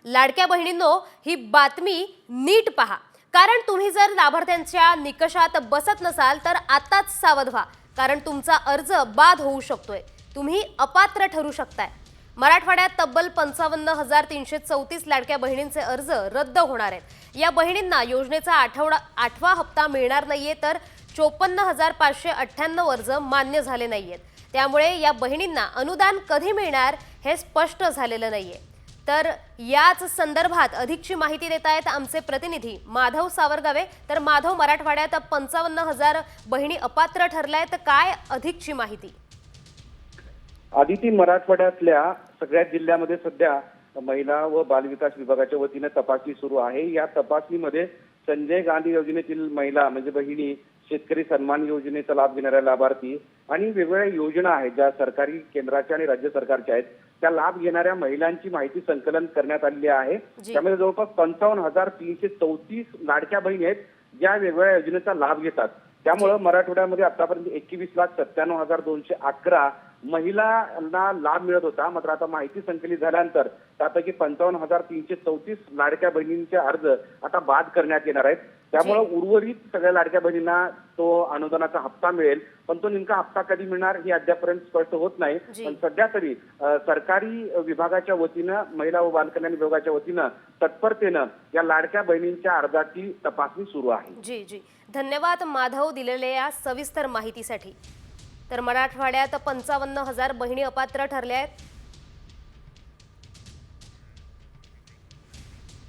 लाडक्या बहिणींनो, ही बातमी नीट पहा, कारण तुम्ही जर लाभार्थ्यांच्या निकषात बसत नसाल तर आताच सावध व्हा, कारण तुमचा अर्ज बाद होऊ शकतोय, तुम्ही अपात्र ठरू शकताय। मराठवाड्यात तब्बल 55,334 लाडक्या बहिणींचे अर्ज रद्द होणार आहेत। या बहिणींना योजनेचा आठवा हप्ता मिळणार नाहीये, तर 54,598 अर्ज मान्य झाले नाहीयेत। त्यामुळे या बहिणींना अनुदान कधी मिळणार हे स्पष्ट झालेलं नाहीये। तर याच संदर्भात अधिकची माहिती देत आहेत आमचे प्रतिनिधी माधव सावरगावे। तर माधव, मराठवाड्यात 55,000 बहिणी अपात्र ठरल्यात, काय अधिकची माहिती? आदिती, मराठवाड्यातल्या सगळ्या जिल्ह्यामध्ये सध्या महिला व बालविकास विभागाच्या वतीने तपासणी सुरू आहे। या तपासणीमध्ये संजय गांधी योजनेतील महिला म्हणजे बहिणी, शेतकरी सन्मान योजनेचा लाभ घेणाऱ्या लाभार्थी आणि वेगवेगळ्या योजना आहेत ज्या सरकारी केंद्राच्या आणि राज्य सरकारच्या आहेत, त्या लाभ घेणाऱ्या महिलांची माहिती संकलन करण्यात आलेली आहे। त्यामध्ये जवळपास 55,334 लाडक्या बहिणी आहेत ज्या वेगवेगळ्या योजनेचा लाभ घेतात। त्यामुळे मराठवाड्यामध्ये आतापर्यंत 21,97,211 महिलांना लाभ मिळत होता। मात्र आता माहिती संकलित झाल्यानंतर त्यापैकी 55,334 लाडक्या बहिणींचे अर्ज आता बाद करण्यात येणार आहेत। त्यामुळे उर्वरित सगळ्या लाडक्या बहिणींना तो अनुदानाचा हप्ता मिळेल, पण तो नेमका हप्ता कधी मिळणार हे अद्यापर्यंत स्पष्ट होत नाही। पण सध्या तरी सरकारी विभागाच्या वतीनं, महिला व बालकल्याण विभागाच्या वतीनं तत्परतेनं या लाडक्या बहिणींच्या अर्जाची तपासणी सुरू आहे। जी जी, धन्यवाद माधव दिलेल्या सविस्तर माहितीसाठी। तर मराठवाड्यात 55,000 बहिणी अपात्र ठरल्या आहेत।